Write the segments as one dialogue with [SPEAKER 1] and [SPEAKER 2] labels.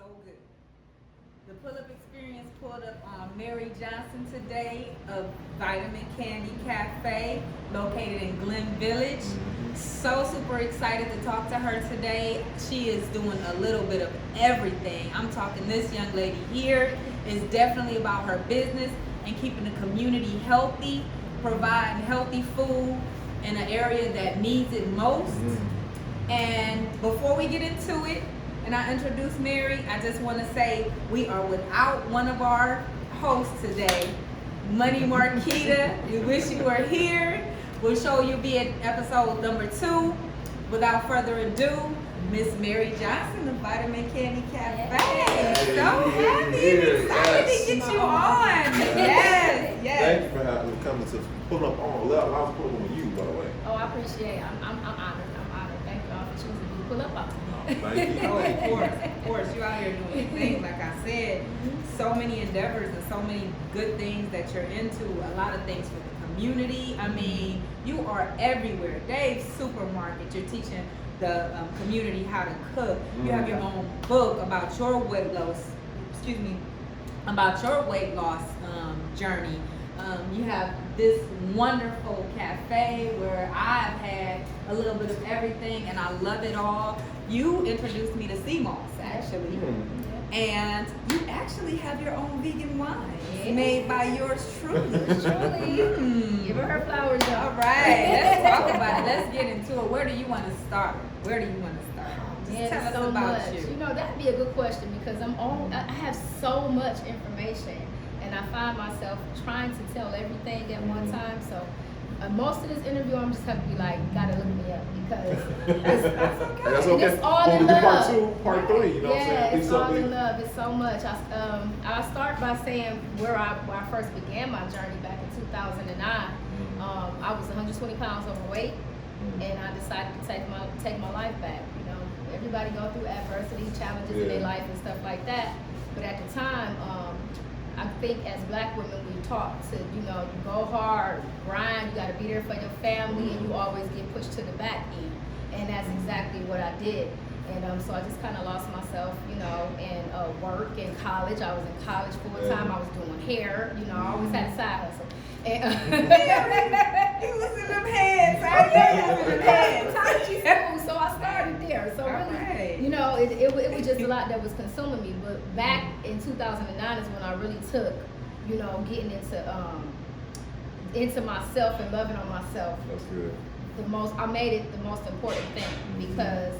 [SPEAKER 1] so good. The pull-up experience pulled up on Mary Johnson today of Vitiman Kandie Cafe, located in Glen Village. So super excited to talk to her today. She is doing a little bit of everything. I'm talking this young lady here is definitely about her business and keeping the community healthy, providing healthy food in an area that needs it most. And before we get into it, and I introduce Mary, I just want to say we are without one of our hosts today, Money Marquita. We wish you were here. We'll show you be at episode number 2. Without further ado, Miss Mary Johnson of Vitiman Kandie Cafe.
[SPEAKER 2] Hey,
[SPEAKER 1] So happy and excited to get you on. Yes.
[SPEAKER 2] Thank you for having me coming to pull up on. I was pulling on you, by the way.
[SPEAKER 3] Oh, I appreciate it. I'm honored. Thank y'all for choosing me to pull up on.
[SPEAKER 2] Thank you.
[SPEAKER 1] Oh, of course, you out here doing things. Like I said, so many endeavors and so many good things that you're into. A lot of things for the community. I mean, you are everywhere. Dave's Supermarket. You're teaching the community how to cook. You have your own book about your weight loss. About your weight loss journey. You have this wonderful cafe where I've had a little bit of everything and I love it all. You introduced me to Seamoss, actually. And you actually have your own vegan wine made by yours truly.
[SPEAKER 3] Give her her flowers, though.
[SPEAKER 1] All right, let's talk about it. Let's get into it. Where do you want to start? Just tell us
[SPEAKER 3] so
[SPEAKER 1] about
[SPEAKER 3] much.
[SPEAKER 1] you.
[SPEAKER 3] You know, that'd be a good question because I have so much information and I find myself trying to tell everything at one time. So most of this interview, I'm just going to be like, gotta look me up because
[SPEAKER 2] That's okay.
[SPEAKER 3] It's all in love.
[SPEAKER 2] Part 2, part 3, you know what I'm saying?
[SPEAKER 3] Yeah, it's all
[SPEAKER 2] something.
[SPEAKER 3] in love. It's so much. I'll start by saying where I first began my journey back in 2009. I was 120 pounds overweight, and I decided to take my life back. You know, everybody go through adversity, challenges in their life and stuff like that. But at the time, I think as black women, we taught to, you go hard, grind, you gotta be there for your family, and you always get pushed to the back end. And that's exactly what I did. And so I just kind of lost myself, in work and college. I was in college full time. I was doing hair, I always had a side hustle. And
[SPEAKER 1] You was in them heads. I know you was in them heads.
[SPEAKER 3] school, so I started there. So really, it was just a lot that was consuming me. But back in 2009 is when I really took, getting into myself and loving on myself.
[SPEAKER 2] That's good.
[SPEAKER 3] I made it the most important thing because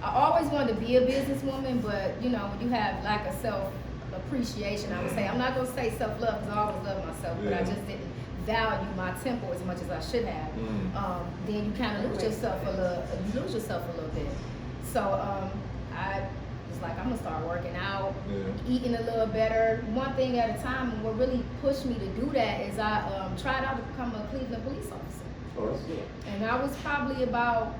[SPEAKER 3] I always wanted to be a businesswoman, but when you have lack of self-appreciation, I would say, I'm not going to say self-love because I always love myself, but I just didn't value my temple as much as I should have. Then you kind of lose yourself a little bit. So I was like, I'm going to start working out, eating a little better, one thing at a time. And what really pushed me to do that is I tried out to become a Cleveland police officer.
[SPEAKER 2] Oh, that's good.
[SPEAKER 3] And I was probably about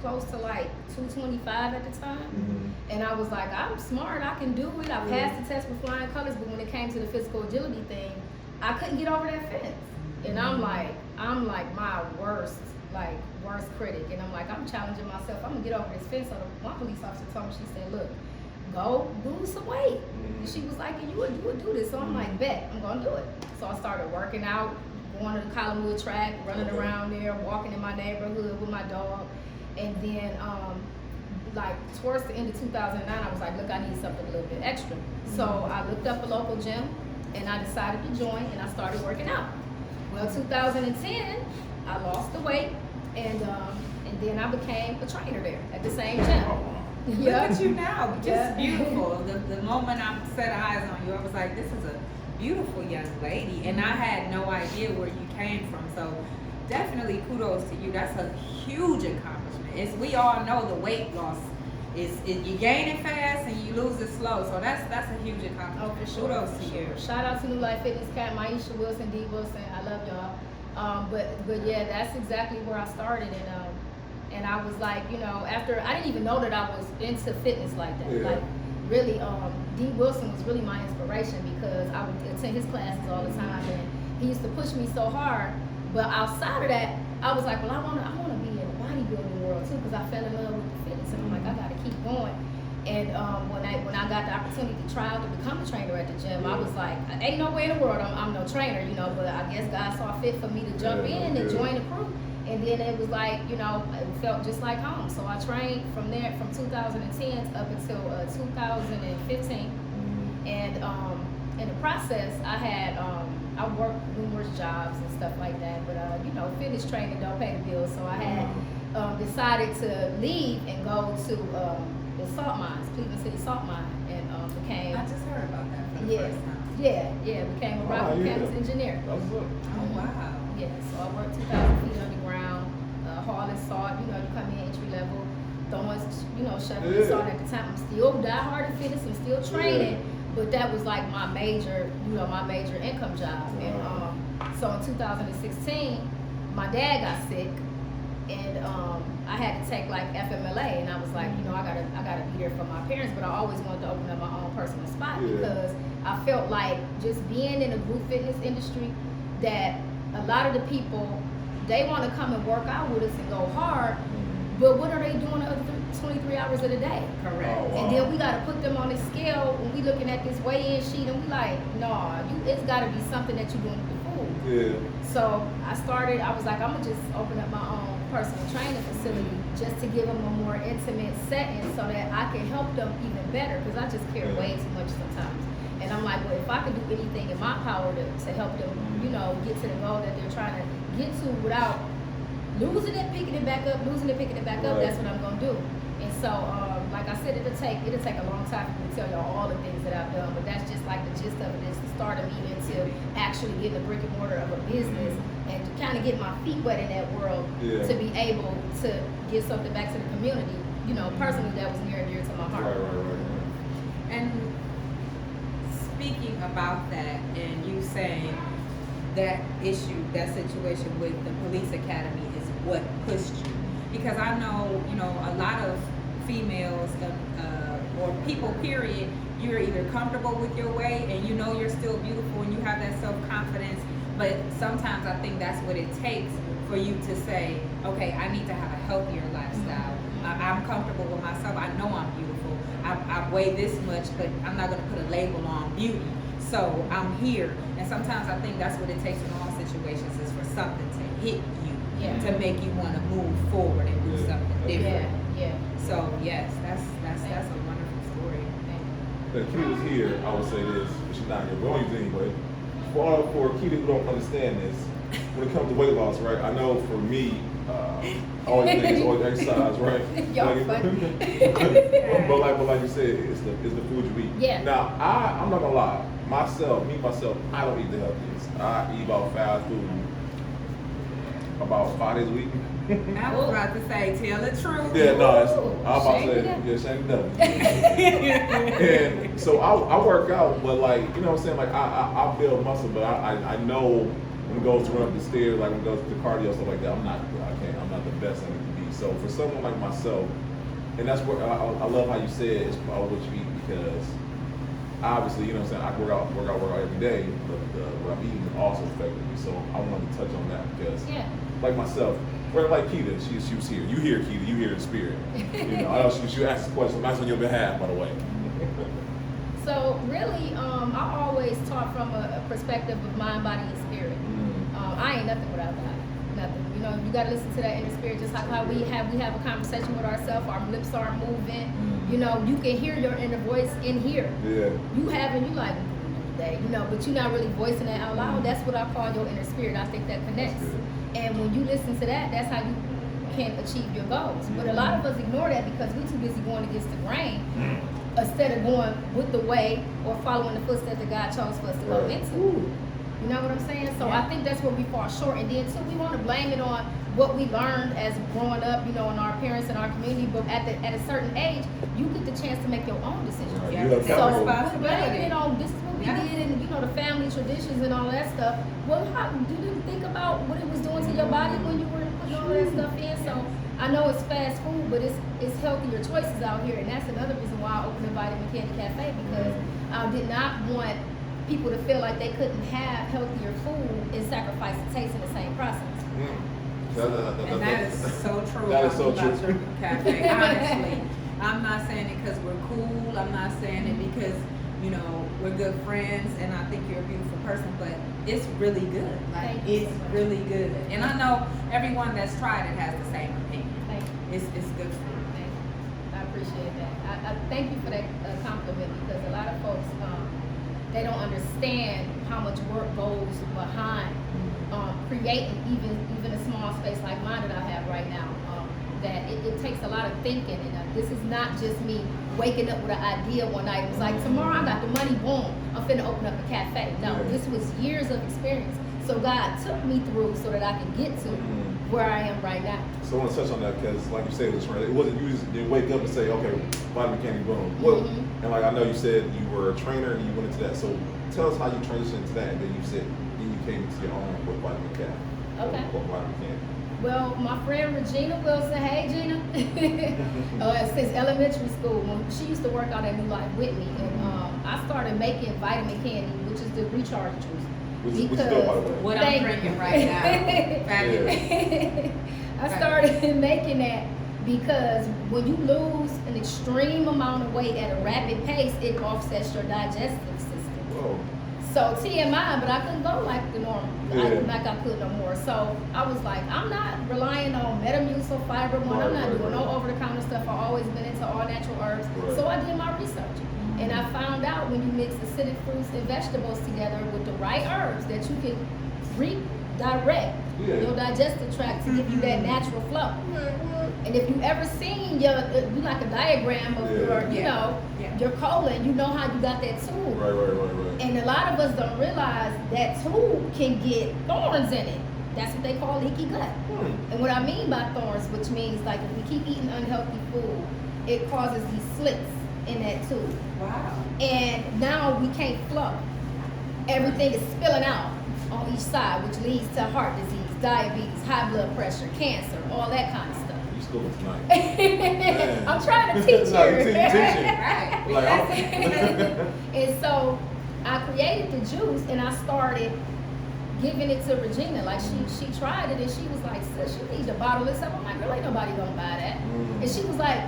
[SPEAKER 3] close to like 225 at the time. And I was like, I'm smart, I can do it. I passed the test with flying colors, but when it came to the physical agility thing, I couldn't get over that fence. And I'm like my worst critic. And I'm like, I'm challenging myself. I'm gonna get over this fence. So one police officer told me, she said, look, go lose some weight. And she was like, you would do this. So I'm like, bet, I'm gonna do it. So I started working out, going to the Collinwood track, running around there, walking in my neighborhood with my dog. And then towards the end of 2009, I was like, look, I need something a little bit extra. So I looked up a local gym and I decided to join and I started working out. Well, 2010, I lost the weight and then I became a trainer there at the same gym.
[SPEAKER 1] Look at you now, just beautiful. The moment I set eyes on you, I was like, this is a beautiful young lady, and I had no idea where you came from. So definitely kudos to you. That's a huge accomplishment. We all know the weight loss is you gain it fast and you lose it slow. So that's a huge accomplishment.
[SPEAKER 3] Oh, for sure.
[SPEAKER 1] Kudos to you.
[SPEAKER 3] Shout out to New Life Fitness Cat, Maisha Wilson, D Wilson. I love y'all. But yeah, that's exactly where I started. And I was like, after I didn't even know that I was into fitness like that.
[SPEAKER 2] Yeah.
[SPEAKER 3] Like really, D Wilson was really my inspiration because I would attend his classes all the time, and he used to push me so hard. But outside of that, I was like, well, I want to be in the bodybuilding world too because I fell in love with the fitness, and I'm like, I got to keep going. going. And when I got the opportunity to try out to become a trainer at the gym, I was like, ain't no way in the world I'm no trainer, you know, but I guess God saw fit for me to jump in and join the crew. And then it was like, you know, it felt just like home. So I trained from there from 2010 up until 2015. And in the process, I worked numerous jobs and stuff like that. But, you know, fitness training don't pay the bills. So I had decided to leave and go to the salt mines, Cleveland City salt mine, and became.
[SPEAKER 1] I just heard about that for the first time.
[SPEAKER 3] Became a rock mechanics engineer.
[SPEAKER 2] That's it.
[SPEAKER 1] Oh wow.
[SPEAKER 3] Yeah, so I worked 2,000 feet underground, hauling salt. You know, you come in entry level, throwing, you know, shoveling salt at the time. I'm still diehard in fitness. I'm still training, but that was like my major, you know, my major income job. And so in 2016, my dad got sick. And I had to take like FMLA, and I was like, you know, I gotta be there for my parents, but I always wanted to open up my own personal spot because I felt like just being in the group fitness industry, that a lot of the people, they want to come and work out with us and go hard, but what are they doing the other 23 hours of the day?
[SPEAKER 1] Correct.
[SPEAKER 2] Oh, wow.
[SPEAKER 3] And then we got to put them on this scale when we looking at this weigh-in sheet, and we like, nah, it's got to be something that you're doing with the food.
[SPEAKER 2] Yeah.
[SPEAKER 3] So I was like, I'm gonna just open up my own personal training facility just to give them a more intimate setting so that I can help them even better, because I just care way too much sometimes. And I'm like, well, if I could do anything in my power to help them, you know, get to the goal that they're trying to get to without losing it, picking it back up, that's what I'm gonna do. And so, like I said, it'll take a long time for me to tell y'all all the things that I've done, but that's just like the gist of it, is the start of me into actually getting the brick and mortar of a business and to kind of get my feet wet in that world to be able to give something back to the community, you know, personally, that was near and dear to my heart.
[SPEAKER 2] Right.
[SPEAKER 1] And speaking about that, and you saying that issue, that situation with the police academy is what pushed you. Because I know, you know, a lot of females or people, period, you're either comfortable with your weight and you know you're still beautiful and you have that self-confidence, but sometimes I think that's what it takes for you to say, okay, I need to have a healthier lifestyle. I'm comfortable with myself. I know I'm beautiful. I weigh this much, but I'm not going to put a label on beauty. So I'm here. And sometimes I think that's what it takes in all situations, is for something to hit you to make you want to move forward and do something different. So yes, that's a wonderful story.
[SPEAKER 2] The key was here, I would say this, but she's not here. We don't use it anyway. For key who don't understand this, when it comes to weight loss, right? I know for me, I always think it's always exercise, right?
[SPEAKER 3] Y'all funny.
[SPEAKER 2] but like you said, it's the food you eat.
[SPEAKER 3] Yeah.
[SPEAKER 2] Now I'm not gonna lie, myself, I don't eat the healthiest. I eat about fast food about 5 days a week.
[SPEAKER 1] I was about to say, tell the truth.
[SPEAKER 2] Yeah, no, I'm about to say, shame the devil. And so I work out, but like, you know what I'm saying? Like I build muscle, but I know when it goes to run up the stairs, like when it goes to the cardio, stuff like that, I'm not the best I need to be. So for someone like myself, and that's where I love how you said it's about what you eat, because obviously, you know what I'm saying, I work out every day, but what I'm eating also affected me. So I wanted to touch on that because, like myself, or like Keita, she was here. You hear Keita, you hear the spirit. You know, I know she asked this question. That's on your behalf, by the way.
[SPEAKER 3] So really, I always taught from a perspective of mind, body, and spirit. I ain't nothing without that. Nothing. You know, you gotta listen to that inner spirit. Just like how we have a conversation with ourselves. Our lips aren't moving. You know, you can hear your inner voice in here.
[SPEAKER 2] Yeah.
[SPEAKER 3] You like that, you know, but you're not really voicing that out loud. That's what I call your inner spirit. I think that connects. And when you listen to that, that's how you can achieve your goals. But a lot of us ignore that because we're too busy going against the grain instead of going with the way or following the footsteps that God chose for us to go into. You know what I'm saying? So I think that's where we fall short. And then too, we want to blame it on what we learned as growing up, you know, in our parents and our community. But at a certain age, you get the chance to make your own decisions. So blame it on this is what we did, and you know, the family traditions and all that stuff. Well, how do you think about what it was doing to your body when you were putting all that stuff in? So I know it's fast food, but it's healthier choices out here, and that's another reason why I opened the Vitiman Kandie Cafe, because I did not want people to feel like they couldn't have healthier food and sacrifice the taste in the same process.
[SPEAKER 1] And that is so true.
[SPEAKER 2] That is so true.
[SPEAKER 1] Cafe, honestly. I'm not saying it because we're cool. I'm not saying it because, you know, we're good friends and I think you're a beautiful person, but it's really good. Like,
[SPEAKER 3] Thank you
[SPEAKER 1] it's
[SPEAKER 3] so much.
[SPEAKER 1] really good. And I know everyone that's tried it has the same opinion.
[SPEAKER 3] Thank you.
[SPEAKER 1] It's good for you.
[SPEAKER 3] Thank you. I appreciate that. I thank you for that compliment, because a lot of folks, they don't understand how much work goes behind creating even a small space like mine that I have right now. That it takes a lot of thinking, and this is not just me waking up with an idea one night. It was like, tomorrow I got the money, boom, I'm finna open up a cafe. No, this was years of experience. So God took me through so that I can get to where I am right now.
[SPEAKER 2] So I want to touch on that because, like you said, it wasn't you just didn't wake up and say, okay, Vitamin Kandie, boom. Well, and like I know you said you were a trainer and you went into that. So tell us how you transitioned into that, and then you said then you came into your own with Vitamin Kandie.
[SPEAKER 3] Okay.
[SPEAKER 2] With Vitamin Kandie.
[SPEAKER 3] Well, my friend Regina Wilson, hey Gina, since elementary school, when she used to work out at New Life with me, and I started making Vitamin Kandie, which is the recharge juice.
[SPEAKER 2] Which is dope, by the way.
[SPEAKER 1] What I'm drinking right now. Fabulous.
[SPEAKER 3] I started making that because when you lose an extreme amount of weight at a rapid pace, it offsets your digestive system.
[SPEAKER 2] Whoa.
[SPEAKER 3] So TMI, but I couldn't go like the normal, like I could no more. So I was like, I'm not relying on Metamucil, Fiber One. I'm not doing no over-the-counter stuff. I've always been into all natural herbs. So I did my research. And I found out when you mix acidic fruits and vegetables together with the right herbs that you can redirect your digestive tract to give you that natural flow. And if you ever seen you like a diagram of your, you know, your colon, you know how you got that tube.
[SPEAKER 2] Right.
[SPEAKER 3] And a lot of us don't realize that tube can get thorns in it. That's what they call leaky gut. And what I mean by thorns, which means like if we keep eating unhealthy food, it causes these slits in that tube.
[SPEAKER 1] Wow.
[SPEAKER 3] And now we can't flow. Everything is spilling out on each side, which leads to heart disease, diabetes, high blood pressure, cancer, all that kind of stuff.
[SPEAKER 2] You school tonight.
[SPEAKER 3] I'm trying to teach you.
[SPEAKER 2] No, you teaching.
[SPEAKER 1] Right.
[SPEAKER 2] Like,
[SPEAKER 3] And so I created the juice and I started giving it to Regina. Like she tried it and she was like, sis, you need to bottle this up. I'm like, girl, ain't nobody gonna buy that. And she was like,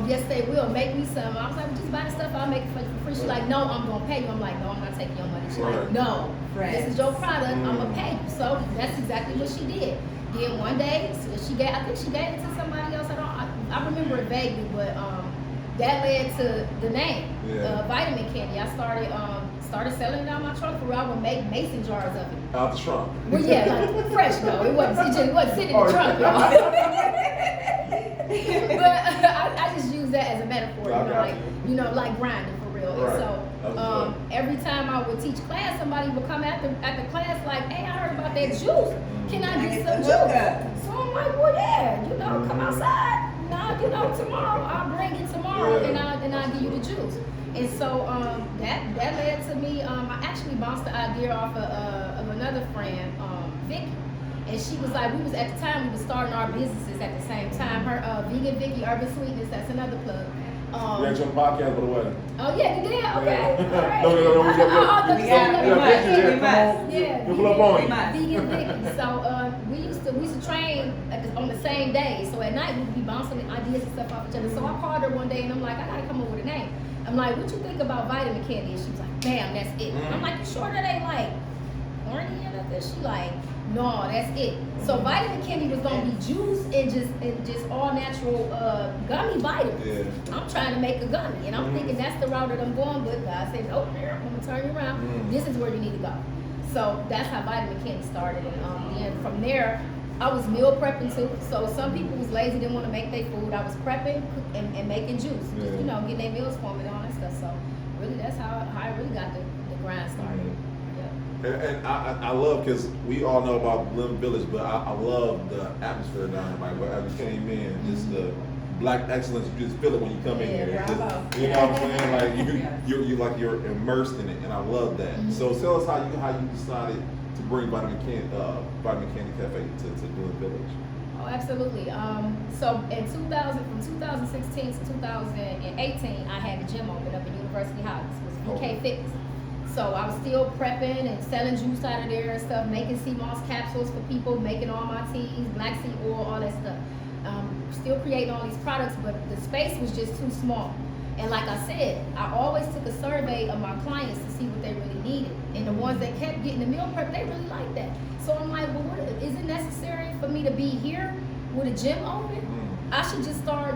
[SPEAKER 3] yes they will, make me some. I was like, well, just buy the stuff, I'll make it for free. She's like, no, I'm gonna pay you. I'm like, no, I'm not taking your money. She's like, no, this is your product, I'm gonna pay you. So that's exactly what she did. Then one day, I think she gave it to somebody else. I remember it vaguely, but that led to the name, Vitamin Kandie. I started selling it out my trunk for real. I would make mason jars of it.
[SPEAKER 2] out the trunk.
[SPEAKER 3] Well, yeah, like fresh though. It wasn't sitting in the trunk, y'all. But I just use that as a metaphor, like grinding for real.
[SPEAKER 2] Right.
[SPEAKER 3] And so every time I would teach class, somebody would come at the class like, hey, I heard about that juice. Can I get some juice? So I'm like, well, yeah, come outside. Now, tomorrow I'll bring it tomorrow, and I'll give you the juice. And so that led to me. I actually bounced the idea off of another friend, Vicky. And she was like, we was starting our businesses at the same time. Her Vegan Vicky Urban Sweetness, that's another plug.
[SPEAKER 2] You had your podcast, by the way.
[SPEAKER 3] Oh yeah, you did? Okay. All right.
[SPEAKER 2] No, pull up on it.
[SPEAKER 3] Vegan Vicky. So we used to train on the same day. So at night we'd be bouncing ideas and stuff off each other. So I called her one day and I'm like, I gotta come up with a name. I'm like, what you think about Vitamin Kandie? And she was like, bam, that's it. I'm like, you sure that ain't like corny or nothing? She like, no, that's it. So Vitamin Kandie was gonna be juice and just all natural gummy vitamins. Yeah. I'm trying to make a gummy, and I'm thinking that's the route that I'm going. But God said, nope, I'm gonna turn you around. This is where you need to go. So that's how Vitamin Kandie started, and then from there, I was meal prepping too. So some people was lazy, didn't want to make their food. I was prepping and making juice, just, getting their meals for me and all that stuff. So really, that's how I really got the grind started.
[SPEAKER 2] And I love, because we all know about Glen Village, but I love the atmosphere down there. Like, wherever you came in, just the black excellence, you just feel it when you come in here. You know what I'm saying? Like you're immersed in it, and I love that. So tell us how you decided to bring Vitiman Kandie Cafe to Glen Village.
[SPEAKER 3] Oh, absolutely. So in 2016 to 2018, I had a gym open up in University Heights. It was VK Fitness. So I was still prepping and selling juice out of there and stuff, making Seamoss capsules for people, making all my teas, black seed oil, all that stuff. still creating all these products, but the space was just too small. And like I said, I always took a survey of my clients to see what they really needed. And the ones that kept getting the meal prep, they really liked that. So I'm like, well, is it necessary for me to be here with a gym open? I should just start,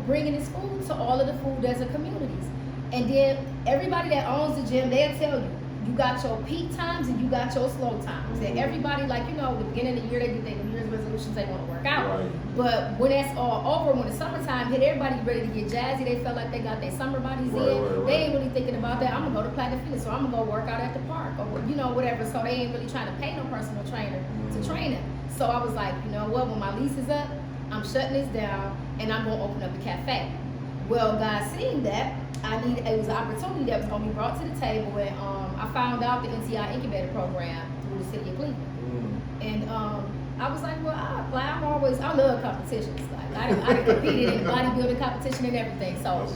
[SPEAKER 3] bringing this food to all of the food desert communities. And then everybody that owns the gym, they'll tell you, you got your peak times and you got your slow times. And everybody, the beginning of the year, they do their New Year's resolutions, they want to work out.
[SPEAKER 2] Right.
[SPEAKER 3] But when that's all over, when the summertime hit, everybody ready to get jazzy. They felt like they got their summer bodies in.
[SPEAKER 2] Right.
[SPEAKER 3] They ain't really thinking about that. I'm going to go to Platinum Fitness, or I'm going to go work out at the park, or, whatever. So they ain't really trying to pay no personal trainer to train them. So I was like, you know what, when my lease is up, I'm shutting this down, and I'm going to open up a cafe. Well, God seeing that, it was an opportunity that was going to be brought to the table, and I found out the NCI incubator program through the city of Cleveland. And I was like, well, I apply. I love competitions. Like I competed in bodybuilding competition and everything. So,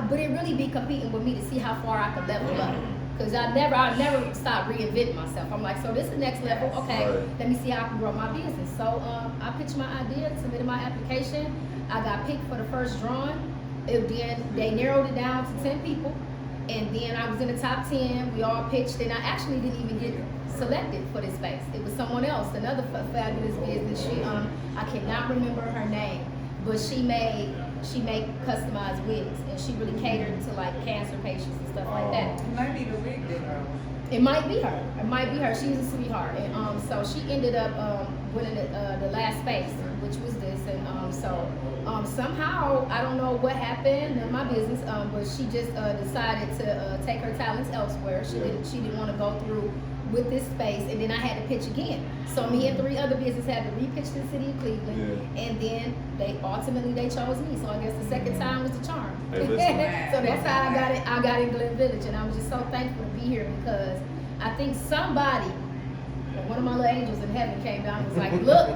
[SPEAKER 3] but it really be competing with me to see how far I could level up. Because I never stop reinventing myself. I'm like, so this is the next level. Okay, let me see how I can grow my business. So I pitched my idea, submitted my application. I got picked for the first drawing. Then they narrowed it down to 10 people. And then I was in the top 10. We all pitched, and I actually didn't even get selected for this space. It was someone else, another fabulous business. She, I cannot remember her name, but she made customized wigs, and she really catered to like cancer patients and stuff like that.
[SPEAKER 1] It might be the wig girl.
[SPEAKER 3] It might be her. It might be her. She's a sweetheart, and so she ended up winning the last space, which was this, and somehow I don't know what happened in my business, but she just decided to take her talents elsewhere. She didn't want to go through with this space, and then I had to pitch again. So me and 3 other businesses had to repitch to the city of Cleveland, and then they chose me. So I guess the second time was the charm.
[SPEAKER 2] Hey,
[SPEAKER 3] so that's how I got it. I got in Glen Village, and I was just so thankful to be here because I think somebody, one of my little angels in heaven, came down and was like, look,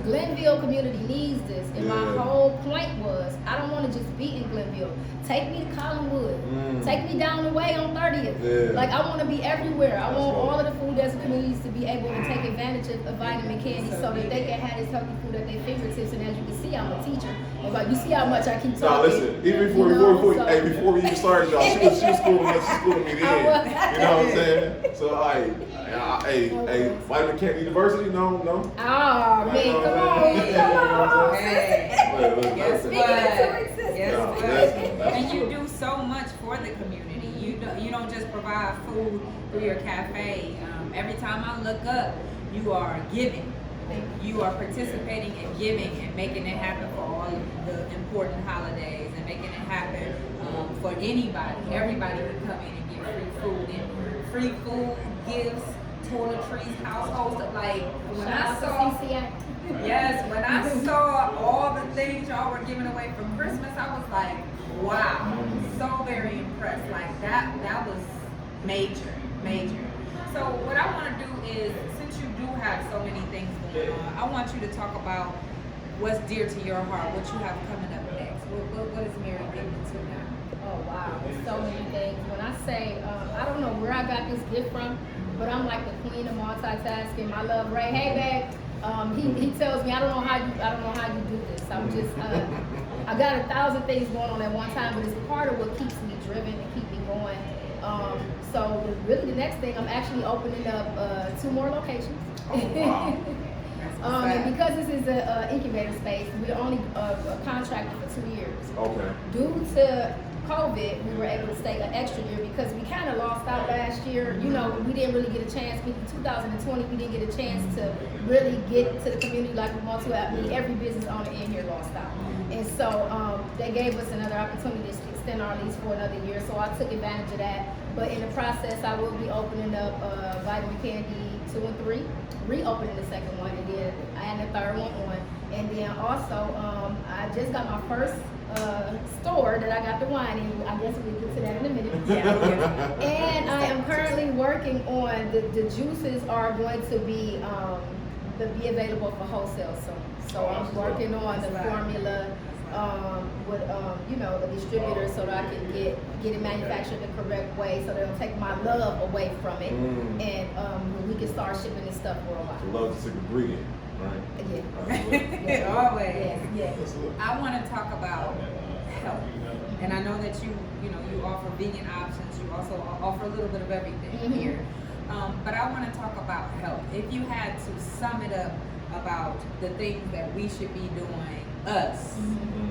[SPEAKER 3] Glenville community needs this. And my whole point was, I don't want to just be in Glenville. Take me to Collinwood. Take me down the way on 30th. Like, I want to be everywhere. I want all of the food desert communities to be able to take advantage of Vitaman Kandie so that they can have this healthy food at their fingertips. And as you can see, I'm a teacher. And like, you see how much I keep talking.
[SPEAKER 2] No, listen, even before we even started, y'all, she was schooling us, she schooling me then. You know what I'm saying? So, hey, Vitaman Kandie University, no?
[SPEAKER 3] Oh, man, come on.
[SPEAKER 1] Guess what? And you do so much for the community. You don't just provide food through your cafe. Every time I look up, you are giving. You are participating in giving and making it happen for all of the important holidays and making it happen for anybody. Everybody can come in and get free food. And free food gives toiletries, households. Like when I saw all the things y'all were giving away from Christmas, I was like, wow, so very impressed. Like that was major. So what I want to do is, since you do have so many things going on, I want you to talk about what's dear to your heart, what you have coming up next. What is Mary getting into now?
[SPEAKER 3] Oh wow, there's so many things. When I say, I don't know where I got this gift from, but I'm like the queen of multitasking. My love Ray, hey babe. He tells me I don't know how you do this. I'm just I got 1,000 things going on at one time, but it's part of what keeps me driven and keep me going. So really the next thing, I'm actually opening up 2 more locations.
[SPEAKER 2] Oh, wow.
[SPEAKER 3] And because this is an incubator space, we're only contracted for 2 years.
[SPEAKER 2] Okay.
[SPEAKER 3] Due to COVID, we were able to stay an extra year because we kind of lost out last year. We didn't really get a chance. In 2020, we didn't get a chance to really get to the community like we want to. I mean, every business owner in here lost out. And so they gave us another opportunity to extend our lease for another year. So I took advantage of that. But in the process, I will be opening up Vitaman Kandie 2 and 3, reopening the second one, and then adding the third one on. And then also, I just got my first store that I got the wine in. I guess we'll get to that in a minute. And I am currently working on the juices are going to be available for wholesale soon. So I'm working on the formula with the distributor so that I can get it manufactured the correct way so they'll take my love away from it and we can start shipping this stuff worldwide.
[SPEAKER 2] Love is an ingredient. right?
[SPEAKER 3] Yeah.
[SPEAKER 1] Always.
[SPEAKER 3] Yeah.
[SPEAKER 1] I want to talk about health, and I know that you offer vegan options. You also offer a little bit of everything here, but I want to talk about health. If you had to sum it up about the things that we should be doing, us,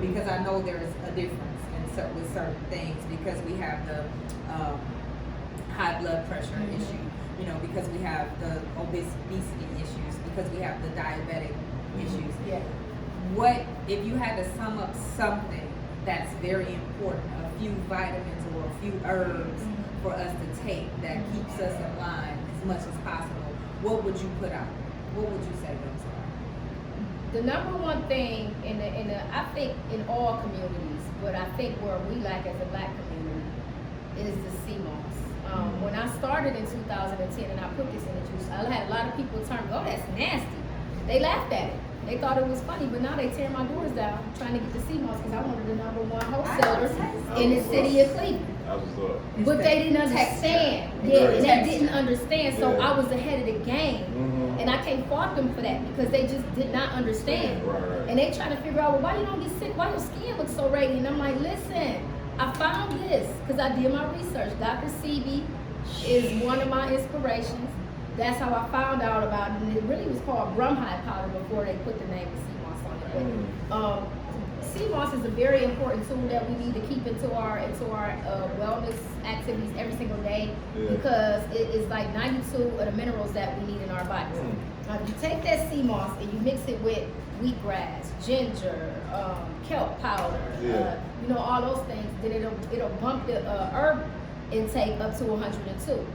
[SPEAKER 1] because I know there is a difference with certain things, because we have the high blood pressure issue, because we have the obesity issues, because we have the diabetic issues.
[SPEAKER 3] Yeah.
[SPEAKER 1] What if you had to sum up something that's very important, a few vitamins or a few herbs for us to take that keeps us in line as much as possible? What would you put out? What would you say those are?
[SPEAKER 3] The number one thing I think in all communities, but I think where we lack as a Black community is the Seamoss. When I started in 2010 and I put this in the juice, I had a lot of people tell me, "Oh, that's nasty." They laughed at it. They thought it was funny, but now they tear my doors down trying to get the Seamoss because I wanted the number one wholesaler in the city of Cleveland. But they didn't understand. And they didn't understand, so I was ahead of the game. And I can't fault them for that because they just did not understand.
[SPEAKER 2] Right.
[SPEAKER 3] And they trying to figure out, well, why you don't get sick? Why your skin looks so radiant? I'm like, listen, I found this because I did my research. Dr. Sebi is one of my inspirations. That's how I found out about it. And it really was called Bromhide powder before they put the name of Seamoss on it. But Seamoss is a very important tool that we need to keep into our wellness activities every single day because it is like 92 of the minerals that we need in our bodies. If you take that Seamoss and you mix it with wheatgrass, ginger, kelp powder, all those things, then it'll bump the herb intake up to 102.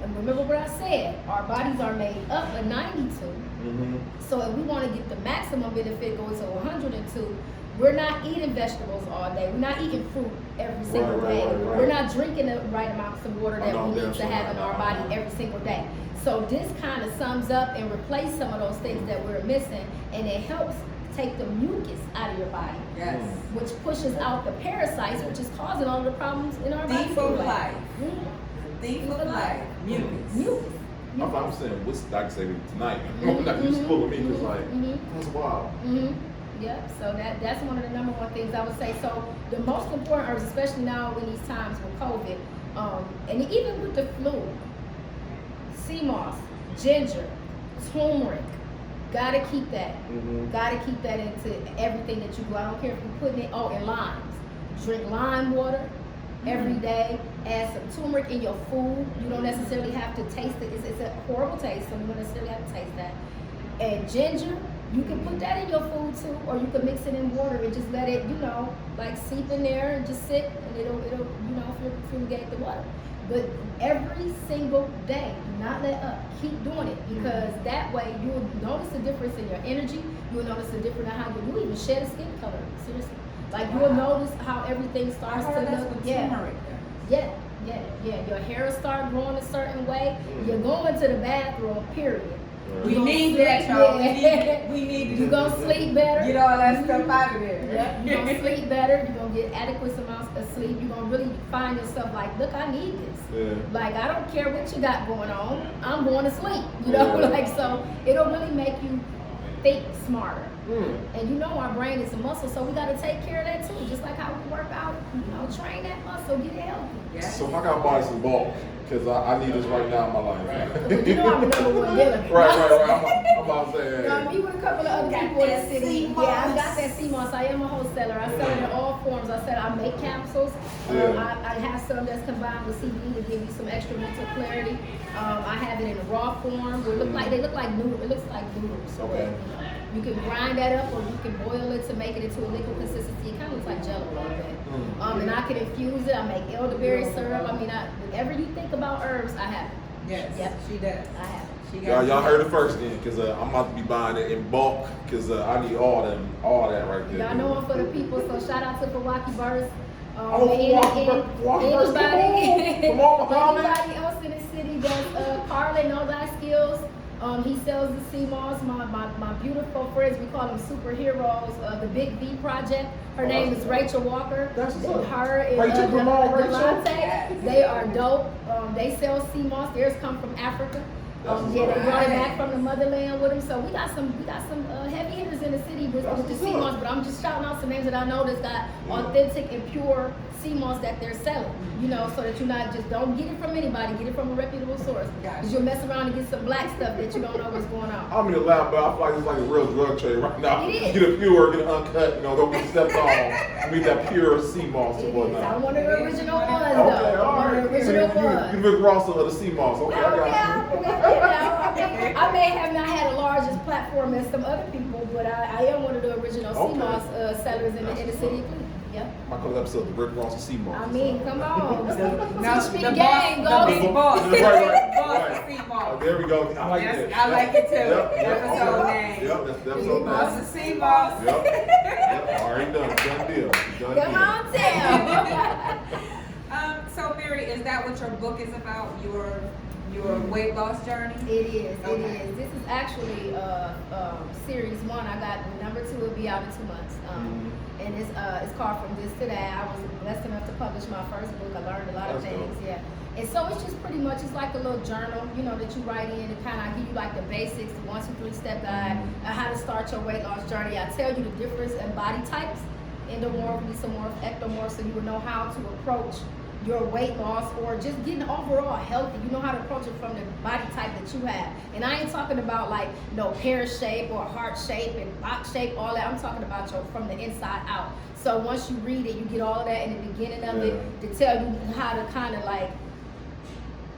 [SPEAKER 3] And remember what I said, our bodies are made up of 92. So if we want to get the maximum benefit going to 102, we're not eating vegetables all day. We're not eating fruit every single day. We're not drinking the right amounts of water that we need to have in our body every single day. So this kind of sums up and replaces some of those things that we're missing, and it helps take the mucus out of your body.
[SPEAKER 1] Yes.
[SPEAKER 3] Which pushes out the parasites, which is causing all the problems in our body.
[SPEAKER 1] Thief of life. Thief of life. Mucus.
[SPEAKER 2] I'm saying, what's the doctor say tonight? He's pulling me because that's wild.
[SPEAKER 3] Yep, so that's one of the number one things I would say. So the most important herbs, especially now in these times with COVID, and even with the flu, Seamoss, ginger, turmeric, gotta keep that. Gotta keep that into everything that you do. I don't care if you're putting it, and limes. Drink lime water every day. Add some turmeric in your food. You don't necessarily have to taste it. It's a horrible taste, so you don't necessarily have to taste that. And ginger, you can put that in your food too, or you can mix it in water and just let it, like seep in there and just sit, and it'll fumigate the water. But every single day, do not let up. Keep doing it because that way you'll notice a difference in your energy. You'll notice a difference in how you even shed a skin color. Seriously, you'll notice how everything starts to look. Yeah. Your hair will start growing a certain way. You're going to the bathroom. Period.
[SPEAKER 1] We need that, y'all. We need
[SPEAKER 3] You're going to sleep better.
[SPEAKER 1] Get all that stuff out of there.
[SPEAKER 3] Yep. You're going to sleep better. You're going to get adequate amounts of sleep. You're going to really find yourself like, look, I need this. Like, I don't care what you got going on. I'm going to sleep. So it'll really make you think smarter. And our brain is a muscle, so we got to take care of that too. Just like how we work out, train that muscle, get it healthy.
[SPEAKER 1] Yes.
[SPEAKER 2] So how can I buy some bulk? Because I need this right now in my life.
[SPEAKER 3] I'm the number one dealer.
[SPEAKER 2] Right. I'm about to say.
[SPEAKER 3] Me with a couple of other people in the city. Yeah, I got that Seamoss. I am a wholesaler. I sell it in all forms. I make capsules. I have some that's combined with CBD to give you some extra mental clarity. I have it in a raw form. They look like noodles. It looks like noodles. So you can grind that up, or you can boil it to make it into a liquid consistency. It kind of looks like Jello a little bit. And I can infuse it. I make elderberry syrup. Whatever you think about herbs, I have it.
[SPEAKER 1] Yes. Yep. She does.
[SPEAKER 3] I have it.
[SPEAKER 2] Y'all heard it first then, because I'm about to be buying it in bulk, because I need all that right there.
[SPEAKER 3] Y'all know I'm for the people, so shout out to Milwaukee Burst.
[SPEAKER 2] Anybody
[SPEAKER 3] else in the city that Carlin knows our skills. He sells the Seamoss. My beautiful friends, we call them superheroes. The Big V Project. Her name is Rachel Walker.
[SPEAKER 2] That's what's up.
[SPEAKER 3] Her and
[SPEAKER 2] Rachel,
[SPEAKER 3] Delonte. They are dope. They sell Seamoss. Theirs come from Africa. They brought it back from the motherland with them. So we got some heavy hitters in the city with the Seamoss. But I'm just shouting out some names that I know that's got authentic and pure Seamoss that they're selling. You know, so that you're not just don't get it from anybody, get it from a reputable source. Because you'll mess around and get some black stuff that you don't know what's going on.
[SPEAKER 2] I mean, loud, but I feel like it's like a real drug trade right now. Get a pure, get an uncut, you know, don't get stepped on. Meet that pure Seamoss and whatnot.
[SPEAKER 3] I'm one of the original ones,
[SPEAKER 2] Okay,
[SPEAKER 3] though.
[SPEAKER 2] all right.
[SPEAKER 3] One of the original ones.
[SPEAKER 2] You Rick Ross of the Seamoss. Okay, I got you.
[SPEAKER 3] I may have not had a largest platform as some other people, but I am one of the original Seamoss sellers in the city of Cleveland. Yep.
[SPEAKER 2] I call the episode the Rick Ross of Seamoss.
[SPEAKER 3] I mean, come on.
[SPEAKER 1] Now,
[SPEAKER 3] Teach me
[SPEAKER 1] the
[SPEAKER 3] the game,
[SPEAKER 1] boss,
[SPEAKER 3] go.
[SPEAKER 1] the big boss.
[SPEAKER 2] Right.
[SPEAKER 1] Seamoss.
[SPEAKER 2] There we go. I like
[SPEAKER 1] Yes,
[SPEAKER 2] that.
[SPEAKER 1] I like it too.
[SPEAKER 2] Yep.
[SPEAKER 1] Episode name.
[SPEAKER 2] Yep, that's the episode
[SPEAKER 1] Boss
[SPEAKER 2] name.
[SPEAKER 1] of Seamoss.
[SPEAKER 2] Yep. Already done. Done deal.
[SPEAKER 3] Come on, Tim.
[SPEAKER 1] So Mary, is that what your book is about? Your weight loss journey?
[SPEAKER 3] It is.
[SPEAKER 1] Okay.
[SPEAKER 3] It is. This is actually series 1. I got the number 2 will be out in 2 months. And it's called From This to That. I was blessed enough to publish my first book. I learned a lot of things.
[SPEAKER 2] Dope.
[SPEAKER 3] Yeah. And so it's just pretty much, it's like a little journal, you know, that you write in and kind of give you like the basics, the 1, 2, 3 step guide, on how to start your weight loss journey. I tell you the difference in body types, endomorph, mesomorph, ectomorph, so you will know how to approach your weight loss or just getting overall healthy. You know how to approach it from the body type that you have. And I ain't talking about like pear shape or heart shape and box shape, all that. I'm talking about from the inside out. So once you read it, you get all of that in the beginning of it to tell you how to kind of like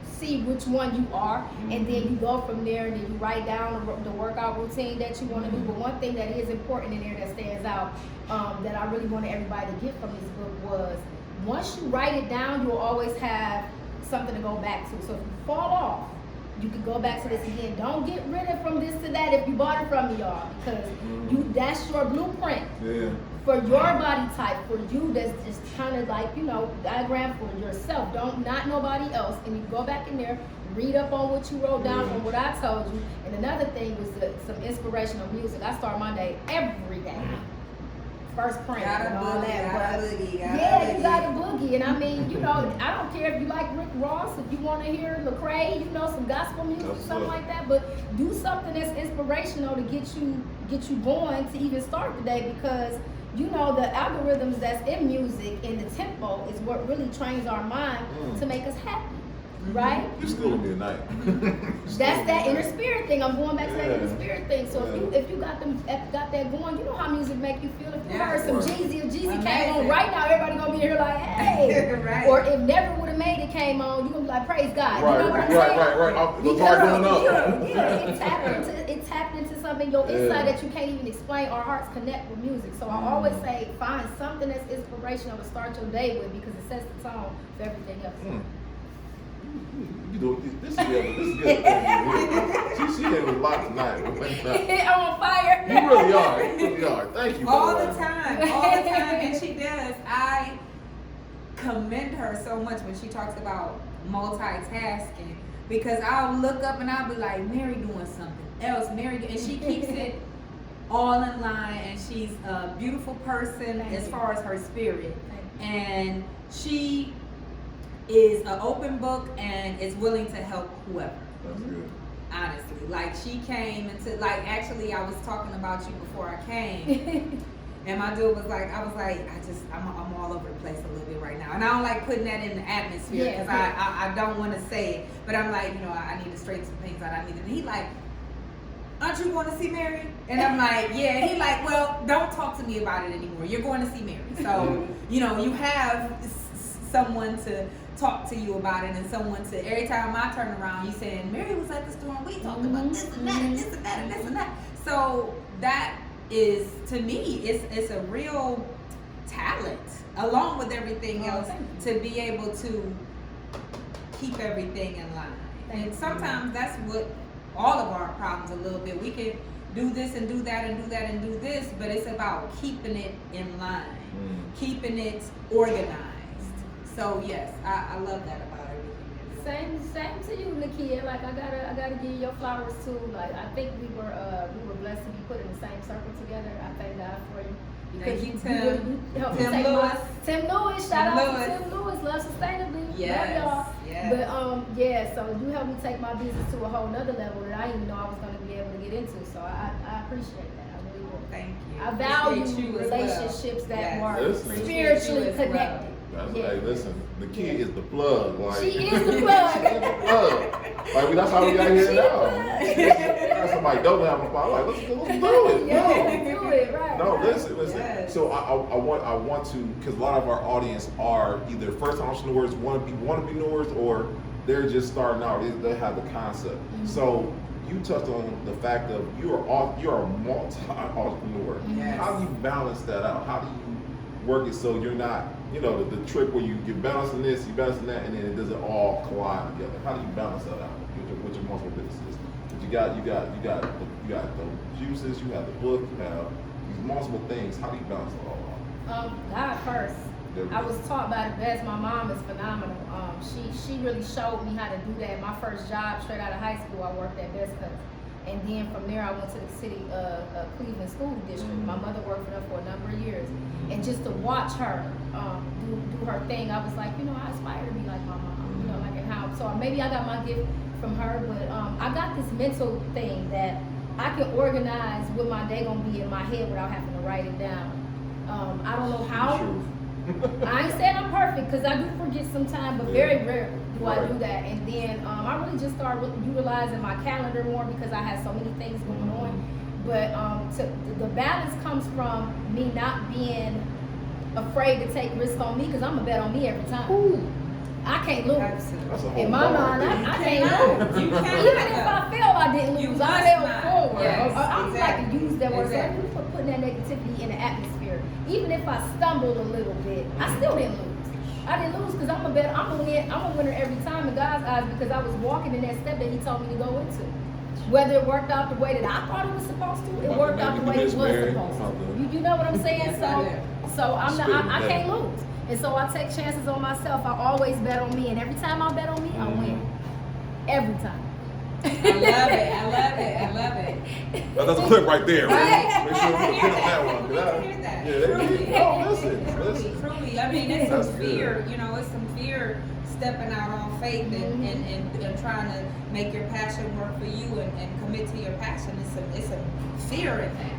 [SPEAKER 3] see which one you are, and then you go from there and then you write down the workout routine that you want to do. But one thing that is important in there that stands out that I really wanted everybody to get from this book was, once you write it down, you'll always have something to go back to. So if you fall off, you can go back to this again. Don't get rid of From This to That if you bought it from me, y'all, because that's your blueprint for your body type, for you. That's just kind of like, diagram for yourself. Not nobody else. And you go back in there, read up on what you wrote down from what I told you. And another thing was some inspirational music. I start my day every day. First print and all that. You got a boogie. And I mean, I don't care if you like Rick Ross, if you want to hear Lecrae, some gospel music or something like that, but do something that's inspirational to get you going to even start the day, because the algorithms that's in music and the tempo is what really trains our mind to make us happy. Right?
[SPEAKER 2] You're schooling me tonight.
[SPEAKER 3] That's that inner spirit thing. I'm going back to that inner spirit thing. So if you got that going, you know how music make you feel. If you heard some Jeezy, if Jeezy came on right now, everybody gonna be here like, hey.
[SPEAKER 1] Right.
[SPEAKER 3] Or if Never Would Have Made It came on, you gonna be like, praise God.
[SPEAKER 2] Right,
[SPEAKER 3] you know what I'm saying?
[SPEAKER 2] Right. The heart going up.
[SPEAKER 3] It tapped into something, your inside that you can't even explain. Our hearts connect with music. So I always say, find something that's inspirational to start your day with, because it sets the tone for everything else.
[SPEAKER 2] This is good. She gave a lot tonight.
[SPEAKER 3] I'm on fire.
[SPEAKER 2] You really are. Thank you.
[SPEAKER 1] All the time, and she does. I commend her so much when she talks about multitasking, because I'll look up and I'll be like, Mary doing something else, and she keeps it all in line, and she's a beautiful person as far as her spirit, and she is an open book and is willing to help whoever.
[SPEAKER 2] That's good.
[SPEAKER 1] Honestly, like she came into, actually I was talking about you before I came, and my dude was like, I'm all over the place a little bit right now, and I don't like putting that in the atmosphere, because I don't want to say it, but I'm like, I need to straighten some things out. And he like, aren't you going to see Mary? And I'm like, yeah. He like, well, don't talk to me about it anymore. You're going to see Mary, so you have someone to talk to you about it, and someone to, every time I turn around, you saying, Mary was at the store and we talked about this and that and this and that and this and that. So that is, to me, it's a real talent, along with everything else, to be able to keep everything in line. And sometimes that's what all of our problems a little bit. We can do this and do that and do that and do this, but it's about keeping it in line, keeping it organized. So yes, I love that about everything.
[SPEAKER 3] Same to you, Nakia. Like I gotta give you your flowers too. Like I think we were blessed to be put in the same circle together. I thank God for you.
[SPEAKER 1] Thank you, Tim.
[SPEAKER 3] Tim Lewis. Shout out to Tim Lewis. Love sustainably.
[SPEAKER 1] Yes.
[SPEAKER 3] Love y'all.
[SPEAKER 1] Yes.
[SPEAKER 3] But yeah, so you helped me take my business to a whole nother level that I didn't even know I was going to be able to get into. So I appreciate that. I really do.
[SPEAKER 1] Thank you.
[SPEAKER 3] I value
[SPEAKER 1] Appreciate you as well.
[SPEAKER 3] relationships that
[SPEAKER 1] Yes.
[SPEAKER 3] were
[SPEAKER 2] Listen.
[SPEAKER 3] spiritually
[SPEAKER 1] Appreciate you as
[SPEAKER 3] connected.
[SPEAKER 2] That's
[SPEAKER 3] Yeah.
[SPEAKER 2] Hey, listen, the kid is the plug. Like,
[SPEAKER 3] She is the plug.
[SPEAKER 2] She is the plug. Like, that's how we got here
[SPEAKER 3] She
[SPEAKER 2] now.
[SPEAKER 3] the
[SPEAKER 2] Got somebody don't have a phone. Like, let's do it.
[SPEAKER 3] Yeah,
[SPEAKER 2] No.
[SPEAKER 3] do it, right.
[SPEAKER 2] No,
[SPEAKER 3] right.
[SPEAKER 2] listen.
[SPEAKER 1] Yes.
[SPEAKER 2] So I want to, because a lot of our audience are either first entrepreneurs, want to be wannabe-neurs, or they're just starting out. They have the concept.
[SPEAKER 3] Mm-hmm.
[SPEAKER 2] So you touched on the fact of you're a multi-entrepreneur.
[SPEAKER 1] Yes.
[SPEAKER 2] How do you balance that out? How do you work it so you're not, the trick where you're balancing this, you're balancing that, and then it doesn't all collide together? How do you balance that out with your multiple businesses? But you got the juices, you have the book, you have these multiple things. How do you balance it all out?
[SPEAKER 3] God first.
[SPEAKER 2] There we
[SPEAKER 3] I
[SPEAKER 2] go.
[SPEAKER 3] was taught by the best. My mom is phenomenal. She really showed me how to do that. My first job straight out of high school, I worked at Best Cuts. And then from there, I went to the city Cleveland School District. My mother worked for them for a number of years. And just to watch her do her thing, I was like, I aspire to be like my mom, like and how. So maybe I got my gift from her, but I got this mental thing that I can organize what my day gonna be in my head without having to write it down. I don't know how.
[SPEAKER 2] Truth.
[SPEAKER 3] I ain't saying I'm perfect because I do forget sometimes, but very rarely do I do
[SPEAKER 2] Right.
[SPEAKER 3] that. And then I really just started utilizing my calendar more because I had so many things going on. But the balance comes from me not being afraid to take risks on me because I'm a bet on me every time. I can't lose.
[SPEAKER 1] Absolutely.
[SPEAKER 2] That's a whole
[SPEAKER 3] In my
[SPEAKER 2] bar
[SPEAKER 3] mind,
[SPEAKER 2] right there.
[SPEAKER 3] I can't lose.
[SPEAKER 1] You can't.
[SPEAKER 3] Even if I fail, I didn't
[SPEAKER 1] You
[SPEAKER 3] lose.
[SPEAKER 1] must
[SPEAKER 3] I failed
[SPEAKER 1] not.
[SPEAKER 3] forward.
[SPEAKER 1] Yes,
[SPEAKER 3] I would like to use that word.
[SPEAKER 1] exactly.
[SPEAKER 3] So for putting that negativity in the atmosphere. Even if I stumbled a little bit, I still didn't lose. I didn't lose because I'm a winner every time in God's eyes because I was walking in that step that He told me to go into. Whether it worked out the way that I thought it was supposed to, it worked out the way it was supposed to. You know what I'm saying?
[SPEAKER 1] Yes, I do.
[SPEAKER 3] So I can't lose. And so I take chances on myself. I always bet on me. And every time I bet on me, I win. Every time.
[SPEAKER 1] I love it.
[SPEAKER 2] That's a clip right there.
[SPEAKER 1] Right.
[SPEAKER 2] Make sure you put a pin on that one.
[SPEAKER 1] We can hear that.
[SPEAKER 2] Yeah,
[SPEAKER 1] Truly.
[SPEAKER 2] listen.
[SPEAKER 1] Truly. I mean, it's
[SPEAKER 2] That's
[SPEAKER 1] some
[SPEAKER 2] good.
[SPEAKER 1] fear. It's some fear stepping out on faith and trying to make your passion work for you and commit to your passion. It's some fear in that.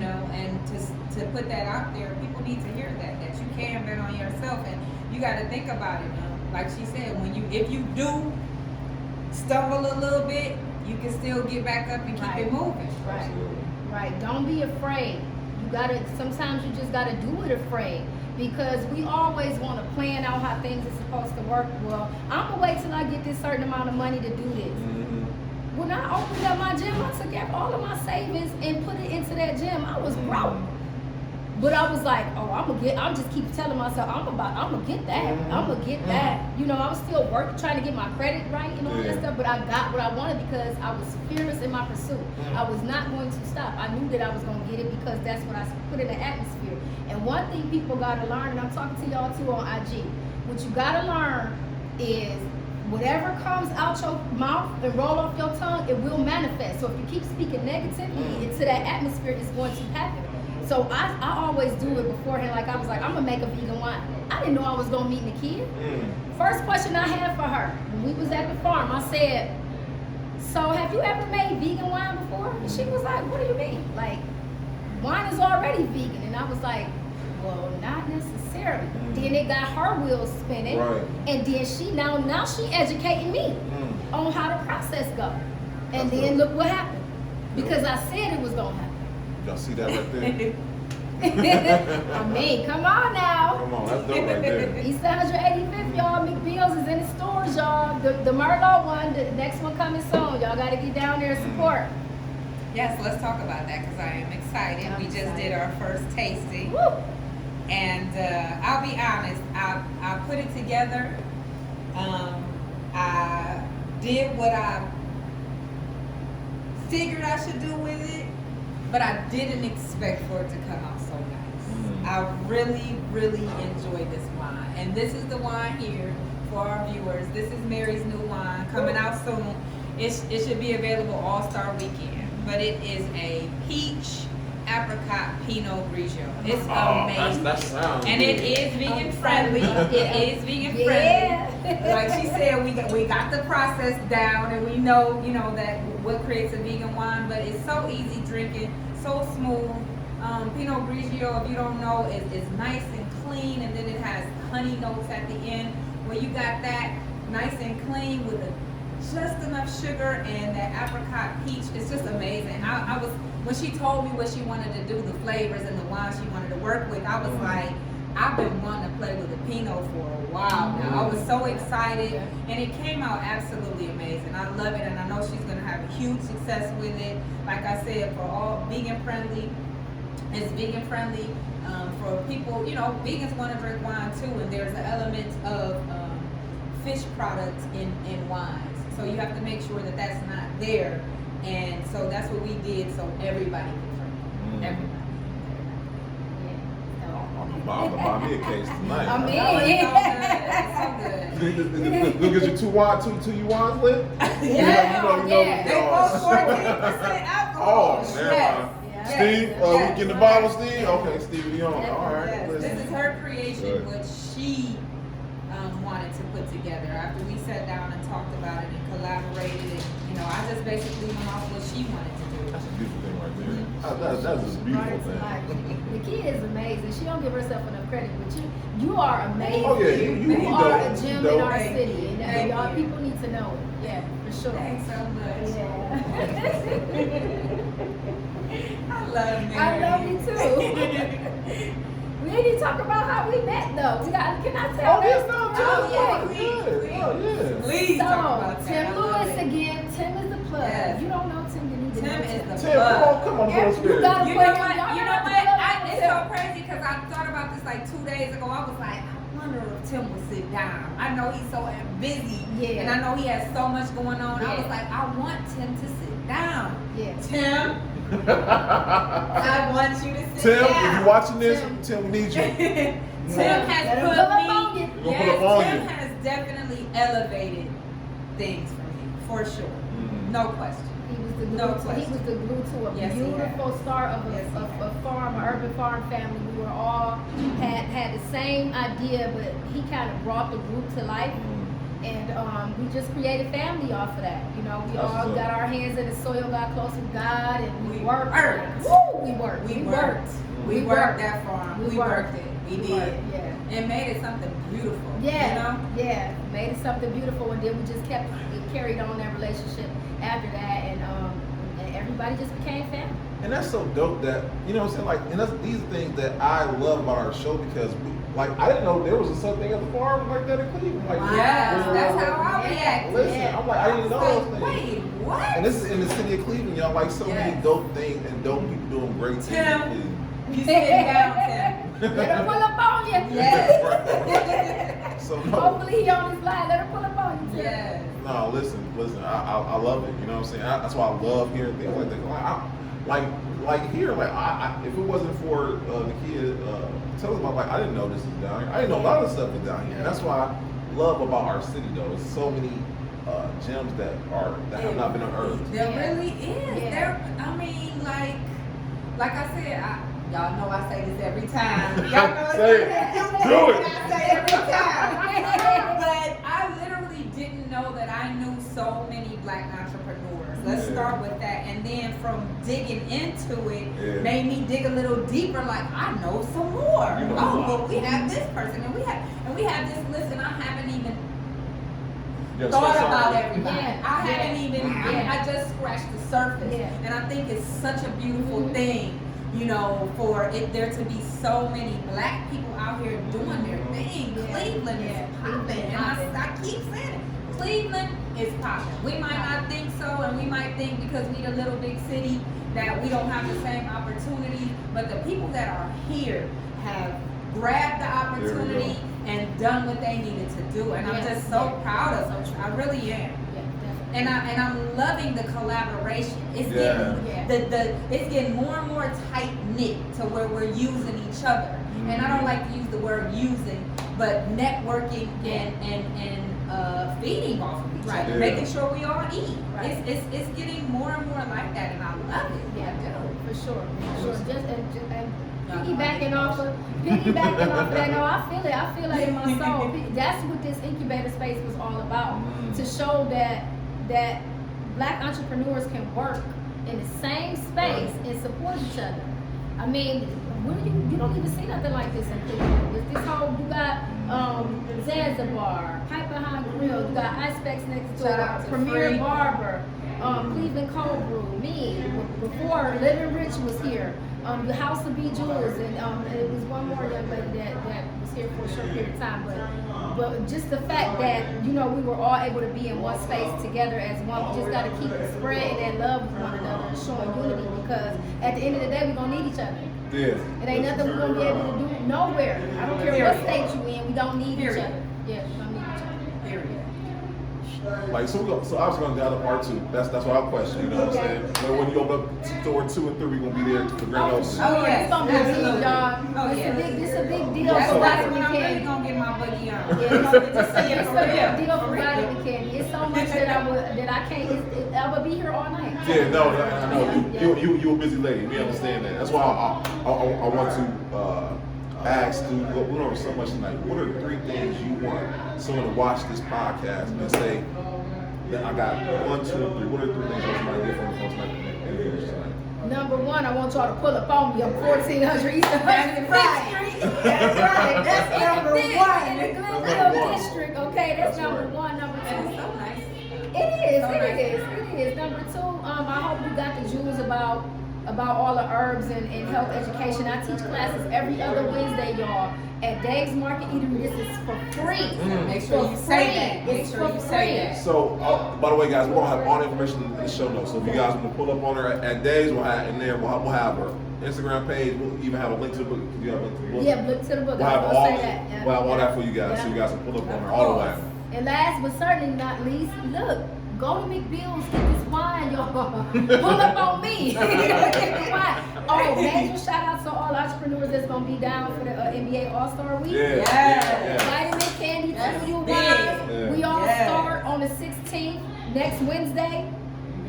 [SPEAKER 1] And to put that out there, people need to hear that you can bet on yourself, and you got to think about it. Like she said, if you do stumble a little bit, you can still get back up and keep it moving.
[SPEAKER 3] Right. Right. Don't be afraid. Sometimes you just gotta do it afraid. Because we always want to plan out how things are supposed to work. Well, I'm gonna wait till I get this certain amount of money to do this. When I opened up my gym, I took out all of my savings and put it into that gym. I was broke. But I was like, I'm just keep telling myself, I'm gonna get that. I'm gonna get that. I was still trying to get my credit right and all that stuff, but I got what I wanted because I was fearless in my pursuit. I was not going to stop. I knew that I was gonna get it because that's what I put in the atmosphere. And one thing people gotta learn, and I'm talking to y'all too on IG, what you gotta learn is whatever comes out your mouth and roll off your tongue, it will manifest. So if you keep speaking negativity into that atmosphere, it's going to happen. So I always do it beforehand. Like I was like, I'm gonna make a vegan wine. I didn't know I was gonna meet Nakia. First question I had for her when we was at the farm, I said, so have you ever made vegan wine before? And she was like, what do you mean? Like, wine is already vegan. And I was like, well, not necessarily. Then it got her wheels spinning.
[SPEAKER 2] Right.
[SPEAKER 3] And then now she educating me on how the process go. And
[SPEAKER 2] That's
[SPEAKER 3] then
[SPEAKER 2] dope.
[SPEAKER 3] look what happened. Because I said it was gonna happen.
[SPEAKER 2] Y'all see that right there?
[SPEAKER 3] I mean, come on now.
[SPEAKER 2] Come on, that's dope right there.
[SPEAKER 3] East 185th, y'all. McBeal's is in the stores, y'all. The Merlot one, the next one coming soon. Y'all got to get down there and support.
[SPEAKER 1] Yes, let's talk about that because I am excited.
[SPEAKER 3] I'm
[SPEAKER 1] We just
[SPEAKER 3] excited.
[SPEAKER 1] did our first tasting.
[SPEAKER 3] Woo!
[SPEAKER 1] And I'll be honest, I put it together. I did what I figured I should do with it, but I didn't expect for it to come out so nice. I really, really enjoyed this wine. And this is the wine here for our viewers. This is Mary's new wine coming out soon. It should be available All-Star Weekend. But it is a peach apricot Pinot Grigio. It's
[SPEAKER 2] Oh,
[SPEAKER 1] amazing.
[SPEAKER 2] that sounds
[SPEAKER 1] And
[SPEAKER 2] good.
[SPEAKER 1] it is vegan friendly.
[SPEAKER 3] Yeah.
[SPEAKER 1] It is vegan
[SPEAKER 3] Yeah.
[SPEAKER 1] friendly. Like she said, we got the process down, and we know, that what creates a vegan wine. But it's so easy drinking, so smooth. Pinot Grigio, if you don't know, is nice and clean, and then it has honey notes at the end. When you got that nice and clean with just enough sugar and that apricot peach, it's just amazing. I was, when she told me what she wanted to do, the flavors and the wines she wanted to work with, I was like, I've been wanting to play with the Pinot for a while now. I was so excited, and it came out absolutely amazing. I love it, and I know she's gonna have a huge success with it. Like I said, for all vegan friendly, it's vegan friendly. For people, vegans want to drink wine too, and there's an element of fish products in wines. So you have to make sure that that's not there. And so that's what we did, so everybody can drink. Everybody.
[SPEAKER 2] I'm gonna buy me a case tonight.
[SPEAKER 3] I mean,
[SPEAKER 1] It's so good.
[SPEAKER 2] Look at your two you wines lit?
[SPEAKER 3] Yeah.
[SPEAKER 1] They both 14% alcohol.
[SPEAKER 2] Oh, never mind.
[SPEAKER 3] Yes.
[SPEAKER 2] Steve, we getting the bottle, Steve? Okay, Steve, you on?
[SPEAKER 3] Yes.
[SPEAKER 2] All right.
[SPEAKER 1] Yes,
[SPEAKER 2] listen.
[SPEAKER 1] this is her creation,
[SPEAKER 2] Good.
[SPEAKER 1] what she wanted to put together. After we sat down and talked about it and collaborated, and I just basically went off what she wanted to do.
[SPEAKER 2] That's a beautiful thing right there. That's a beautiful thing.
[SPEAKER 3] The kid is amazing. She don't give herself enough credit, but you are amazing.
[SPEAKER 2] Oh, yeah, you
[SPEAKER 3] are
[SPEAKER 2] dope.
[SPEAKER 3] a gem
[SPEAKER 2] You
[SPEAKER 3] in
[SPEAKER 2] dope.
[SPEAKER 3] our city, and
[SPEAKER 1] Thank
[SPEAKER 3] y'all
[SPEAKER 1] you.
[SPEAKER 3] people need to know it. Yeah, for sure.
[SPEAKER 1] Thanks so much.
[SPEAKER 3] Yeah.
[SPEAKER 1] I love Mary.
[SPEAKER 3] I love you too. We didn't even talk about how we met though. Can I tell
[SPEAKER 2] Oh, yes,
[SPEAKER 3] that?
[SPEAKER 2] no,
[SPEAKER 1] Oh, yeah,
[SPEAKER 2] good.
[SPEAKER 1] please.
[SPEAKER 2] Oh, yeah.
[SPEAKER 1] Please talk about
[SPEAKER 3] So,
[SPEAKER 1] that.
[SPEAKER 3] Tim
[SPEAKER 1] I love
[SPEAKER 3] Lewis
[SPEAKER 1] it.
[SPEAKER 3] again. Tim is the plug.
[SPEAKER 1] Yes.
[SPEAKER 3] You don't know Tim, you need to
[SPEAKER 1] Tim
[SPEAKER 3] know
[SPEAKER 1] is
[SPEAKER 3] Tim.
[SPEAKER 1] the
[SPEAKER 2] Tim, come on,
[SPEAKER 3] Every-
[SPEAKER 2] Spirit.
[SPEAKER 3] you gotta
[SPEAKER 1] You
[SPEAKER 3] put
[SPEAKER 1] know
[SPEAKER 3] him-
[SPEAKER 1] what?
[SPEAKER 3] y'all
[SPEAKER 1] You know
[SPEAKER 3] gotta
[SPEAKER 1] what?
[SPEAKER 3] put him
[SPEAKER 1] It's so
[SPEAKER 3] on.
[SPEAKER 1] crazy because I thought about this like 2 days ago. I was like, I wonder if Tim will sit down. I know he's so busy,
[SPEAKER 3] Yeah.
[SPEAKER 1] and I know he has so much going on. I was
[SPEAKER 3] Yeah.
[SPEAKER 1] like, I want Tim to sit down.
[SPEAKER 3] Yeah.
[SPEAKER 1] Tim, I want you to sit
[SPEAKER 2] Tim,
[SPEAKER 1] down.
[SPEAKER 2] if you're watching this, Tim, we need you.
[SPEAKER 1] Tim has
[SPEAKER 3] Let him
[SPEAKER 1] put
[SPEAKER 3] pull up
[SPEAKER 1] me.
[SPEAKER 3] on you.
[SPEAKER 2] We'll pull up on
[SPEAKER 1] Tim
[SPEAKER 2] you.
[SPEAKER 1] has definitely elevated things for me, for sure. No question.
[SPEAKER 3] He was the glue.
[SPEAKER 1] No
[SPEAKER 3] He
[SPEAKER 1] question.
[SPEAKER 3] was the glue to a
[SPEAKER 1] Yes, he
[SPEAKER 3] beautiful start of
[SPEAKER 1] Yes, he
[SPEAKER 3] a farm, an urban farm family. We were all had the same idea, but he kind of brought the group to life, and we just created family off of that. We
[SPEAKER 2] That's
[SPEAKER 3] all
[SPEAKER 2] what's up.
[SPEAKER 3] got our hands in the soil, got close with God, and we
[SPEAKER 1] We
[SPEAKER 3] worked.
[SPEAKER 1] worked.
[SPEAKER 3] Woo, we worked.
[SPEAKER 1] We
[SPEAKER 3] We
[SPEAKER 1] worked.
[SPEAKER 3] worked.
[SPEAKER 1] We worked that farm.
[SPEAKER 3] We
[SPEAKER 1] We worked it. We
[SPEAKER 3] We
[SPEAKER 1] did.
[SPEAKER 3] worked, yeah.
[SPEAKER 1] And made it something beautiful.
[SPEAKER 3] Yeah, yeah, made it something beautiful, and then we just carried on that relationship after that, and everybody just became family.
[SPEAKER 2] And that's so dope that, you know what I'm saying? Like, and that's, these are things that I love about our show because, I didn't know there was a such thing at the farm like that in Cleveland. Like,
[SPEAKER 1] Yes,
[SPEAKER 2] where-
[SPEAKER 1] that's how I reacted.
[SPEAKER 2] Listen,
[SPEAKER 3] Yeah.
[SPEAKER 2] I'm like, I didn't know
[SPEAKER 1] Like,
[SPEAKER 2] those things.
[SPEAKER 1] wait, what?
[SPEAKER 2] And this is in the city of Cleveland, y'all. Like, so many
[SPEAKER 1] Yes.
[SPEAKER 2] dope things and dope people doing great things. in
[SPEAKER 1] Tim.
[SPEAKER 2] Cleveland.
[SPEAKER 1] You sit down, Tim.
[SPEAKER 3] Let her pull up on you.
[SPEAKER 1] Yes.
[SPEAKER 2] So no,
[SPEAKER 3] Hopefully he on his line. Let her pull up on you. Tim.
[SPEAKER 1] Yes.
[SPEAKER 2] no, listen. I love it. You know what I'm saying? That's why I love hearing things like that. Like here, if it wasn't for the kid, tell us about I didn't know this is down here. I didn't know a lot of stuff is down here. And that's why I love about our city though. It's so many gems that have not been unearthed.
[SPEAKER 1] There really is.
[SPEAKER 3] Yeah.
[SPEAKER 1] There. I mean, like I said, y'all know I say this every time. Y'all know
[SPEAKER 2] Say it. Do it.
[SPEAKER 1] I say every time. But I literally didn't know that I knew so many Black entrepreneurs. Let's
[SPEAKER 2] Yeah.
[SPEAKER 1] start with that, and then from digging into it,
[SPEAKER 2] Yeah.
[SPEAKER 1] made me dig a little deeper. Like I know some more.
[SPEAKER 2] You know a
[SPEAKER 1] Oh,
[SPEAKER 2] lot.
[SPEAKER 1] but we have this person, and we have this list, and I haven't even
[SPEAKER 2] Yeah,
[SPEAKER 1] thought
[SPEAKER 2] so
[SPEAKER 1] about
[SPEAKER 2] sorry.
[SPEAKER 1] everybody.
[SPEAKER 3] Yeah.
[SPEAKER 1] I haven't even,
[SPEAKER 3] Yeah.
[SPEAKER 1] I just scratched the surface.
[SPEAKER 3] Yeah.
[SPEAKER 1] And I think it's such a beautiful
[SPEAKER 3] Mhm.
[SPEAKER 1] thing, for there to be so many Black people out here doing their thing.
[SPEAKER 3] Yeah.
[SPEAKER 1] Cleveland
[SPEAKER 3] Yeah.
[SPEAKER 1] is popping. And I keep saying it. Cleveland is popping. We might not think so, and we might think because we the little big city that we don't have the same opportunity, but the people that are here have grabbed the
[SPEAKER 2] There we go.
[SPEAKER 1] opportunity and done what they needed to do, and I'm
[SPEAKER 3] Yes.
[SPEAKER 1] just so
[SPEAKER 3] Yeah.
[SPEAKER 1] proud of them. I really am,
[SPEAKER 3] Yeah, definitely.
[SPEAKER 1] and I'm loving the collaboration. It's
[SPEAKER 2] Yeah.
[SPEAKER 1] getting it's getting more and more tight knit to where we're using each other. And I don't like to use the word using, but networking and feeding off of each
[SPEAKER 3] Right.
[SPEAKER 1] other,
[SPEAKER 2] Yeah.
[SPEAKER 1] making sure we all eat.
[SPEAKER 3] Right.
[SPEAKER 1] It's getting more and more like that, and I love it.
[SPEAKER 3] Yeah, for sure. Just and
[SPEAKER 1] Yeah.
[SPEAKER 3] piggybacking off of that. No, I feel it. I feel it in my soul. That's what this incubator space was all about. To show that Black entrepreneurs can work in the same space and support each other. I mean, you don't even see nothing like this in Cleveland. This whole, you got Zanzibar, Pipe Behind Grill, you got Icepex next
[SPEAKER 1] Shout
[SPEAKER 3] door,
[SPEAKER 1] out to
[SPEAKER 3] Premier
[SPEAKER 1] Free.
[SPEAKER 3] Barber, Cleveland Cold Brew, me, before Living Rich was here, the House of B Jewels, and it was one more young lady that was here for a short period of time, but just the fact that, we were all able to be in one space together as one, we just got to keep spreading that love with one another and showing unity, because at the end of the day, we're going to need each other.
[SPEAKER 2] Yeah.
[SPEAKER 3] It ain't nothing we're going to be able to do nowhere. I don't care what state you in, we don't need each other. Yeah, we don't need each other.
[SPEAKER 1] Period.
[SPEAKER 2] Like, so obviously gonna gather part 2. That's what our question. You know what I'm saying? When you open up door 2 and 3, we're gonna be there for grand opening.
[SPEAKER 1] Oh, yes.
[SPEAKER 3] It's gonna be big,
[SPEAKER 1] Absolutely.
[SPEAKER 3] dog.
[SPEAKER 1] Oh,
[SPEAKER 3] It's
[SPEAKER 1] yes.
[SPEAKER 3] a big deal
[SPEAKER 1] That's
[SPEAKER 3] for
[SPEAKER 1] when
[SPEAKER 3] Vitamin
[SPEAKER 1] I'm really
[SPEAKER 3] Candy.
[SPEAKER 1] gonna get my boogie on.
[SPEAKER 3] Yeah,
[SPEAKER 1] I'm gonna just say it
[SPEAKER 3] it's
[SPEAKER 1] for
[SPEAKER 3] a big
[SPEAKER 1] real.
[SPEAKER 3] deal for Vitamin Candy. It's so much that I can't. I would be here all night.
[SPEAKER 2] Yeah, no, I know. You a busy lady. We understand that. That's why I want to ask you. We don't have so much tonight. What are the 3 things you want someone to watch this podcast and say that I got 1, 2, and 3? What are the 3 things you want somebody to get from tonight?
[SPEAKER 3] Number 1, I want y'all to pull up on me on 1400 East 105th Street. That's right. That's number 1 in the Glenville district. Okay, that's number 1. Number 2.
[SPEAKER 1] That's so nice.
[SPEAKER 3] It is. Number 2, I hope you got the jewels about all the herbs and health education. I teach classes every other Wednesday, y'all, at Dave's Market Eatery. This is for free.
[SPEAKER 1] Make sure you say that. Make
[SPEAKER 3] It's
[SPEAKER 1] sure
[SPEAKER 3] for
[SPEAKER 1] you say
[SPEAKER 3] free.
[SPEAKER 1] that.
[SPEAKER 2] So, by the way, guys, we'll have all the information in the show notes. So if you guys want to pull up on her at Days, we'll have her Instagram page. We'll even have a link to the book. You have a link to the book?
[SPEAKER 3] Yeah, look to the book.
[SPEAKER 2] We'll
[SPEAKER 3] I
[SPEAKER 2] have
[SPEAKER 3] was
[SPEAKER 2] all,
[SPEAKER 3] gonna say that. Yeah.
[SPEAKER 2] we'll have all that for you guys,
[SPEAKER 3] Yeah.
[SPEAKER 2] so you guys can pull up on her all the way.
[SPEAKER 3] And last but certainly not least, look, go to McBill's, get this wine, y'all. Pull up on me. Get this wine. Oh, major shout out to all entrepreneurs that's gonna be down for the NBA All-Star Week.
[SPEAKER 2] Yeah.
[SPEAKER 3] Vitamin Candy
[SPEAKER 1] That's
[SPEAKER 3] to you
[SPEAKER 1] big.
[SPEAKER 3] guys.
[SPEAKER 2] Yeah.
[SPEAKER 3] We all
[SPEAKER 1] Yeah.
[SPEAKER 3] start on the 16th, next Wednesday.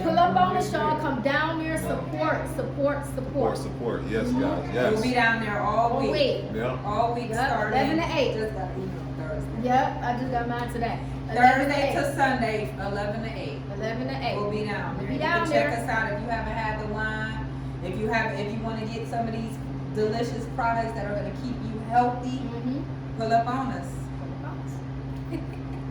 [SPEAKER 3] Pull up on us, y'all. Come down there, support.
[SPEAKER 2] Support. Yes, guys. Yes.
[SPEAKER 1] We'll be down there all
[SPEAKER 3] Oh,
[SPEAKER 1] week.
[SPEAKER 3] wait.
[SPEAKER 2] Yeah.
[SPEAKER 1] All week
[SPEAKER 3] Yep,
[SPEAKER 1] starting.
[SPEAKER 3] 11 to 8.
[SPEAKER 1] Just got email Thursday.
[SPEAKER 3] Yep, I just got mine today. 11
[SPEAKER 1] Thursday
[SPEAKER 3] to
[SPEAKER 1] to Sunday, 11 to 8.
[SPEAKER 3] 11 to 8.
[SPEAKER 1] We'll be down there.
[SPEAKER 3] Be
[SPEAKER 1] You
[SPEAKER 3] down
[SPEAKER 1] can check
[SPEAKER 3] there.
[SPEAKER 1] us out if you haven't had the wine. If you want to get some of these delicious products that are going to keep you healthy, pull up on us.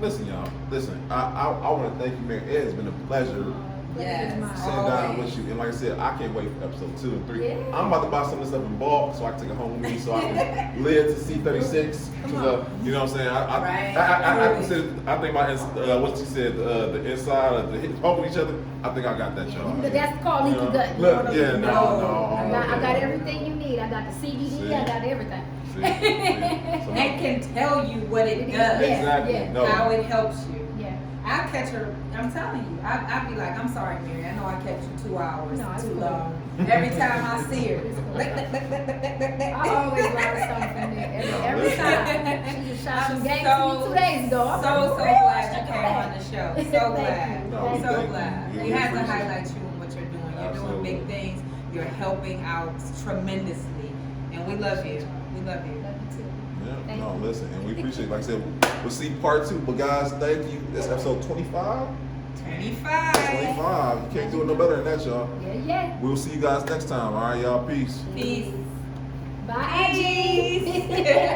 [SPEAKER 2] Listen, y'all. Listen, I want to thank you, Mary. It has been a pleasure
[SPEAKER 1] Yes.
[SPEAKER 2] sitting down
[SPEAKER 1] Always.
[SPEAKER 2] with you. And like I said, I can't wait for episode 2 and 3.
[SPEAKER 3] Yeah.
[SPEAKER 2] I'm about to buy some of this stuff in bulk so I can take it home with me so I can live to see 36.
[SPEAKER 3] Come
[SPEAKER 2] Cause,
[SPEAKER 3] on.
[SPEAKER 2] you know what I'm saying?
[SPEAKER 1] Right.
[SPEAKER 2] I consider, I think what she said, the inside of the humping each other, I think I got that, y'all.
[SPEAKER 3] That's called leaky gut.
[SPEAKER 2] Look, yeah,
[SPEAKER 3] I
[SPEAKER 2] no.
[SPEAKER 3] got everything you need. I got the CBD.
[SPEAKER 2] See?
[SPEAKER 3] I got everything.
[SPEAKER 2] See? So,
[SPEAKER 1] And can tell you what it does,
[SPEAKER 3] Yeah.
[SPEAKER 2] exactly.
[SPEAKER 3] Yeah.
[SPEAKER 2] No.
[SPEAKER 1] how it helps you.
[SPEAKER 3] Yeah.
[SPEAKER 1] I'll catch her, I'm telling you, I'll be like, I'm sorry, Mary, I know I kept you 2 hours
[SPEAKER 3] No, it's
[SPEAKER 1] too
[SPEAKER 3] cool.
[SPEAKER 1] long. Every time I see her.
[SPEAKER 3] I always learn something from there. Every time. She just shot some games to me 2 days ago. I'm
[SPEAKER 1] So
[SPEAKER 3] like,
[SPEAKER 1] glad you
[SPEAKER 3] "Ooh,
[SPEAKER 1] came on the show. So
[SPEAKER 3] Thank
[SPEAKER 1] glad.
[SPEAKER 3] you.
[SPEAKER 2] No,
[SPEAKER 3] Thank
[SPEAKER 1] So
[SPEAKER 2] you.
[SPEAKER 1] glad.
[SPEAKER 2] Yeah,
[SPEAKER 1] We
[SPEAKER 2] we
[SPEAKER 1] had to
[SPEAKER 2] appreciate it.
[SPEAKER 1] highlight you and what you're doing. You're
[SPEAKER 2] Absolutely.
[SPEAKER 1] doing big things. You're helping out tremendously. And we love you. We love you.
[SPEAKER 3] Love you too.
[SPEAKER 2] Yeah,
[SPEAKER 3] Thank
[SPEAKER 2] no,
[SPEAKER 3] you.
[SPEAKER 2] listen, and we appreciate it. Like I said, we'll see part 2. But guys, thank you. That's episode 25.
[SPEAKER 1] 25.
[SPEAKER 2] 25. You can't do it no better than that, y'all.
[SPEAKER 3] Yeah.
[SPEAKER 2] We'll see you guys next time. All right, y'all. Peace.
[SPEAKER 1] Peace.
[SPEAKER 3] Bye, G's.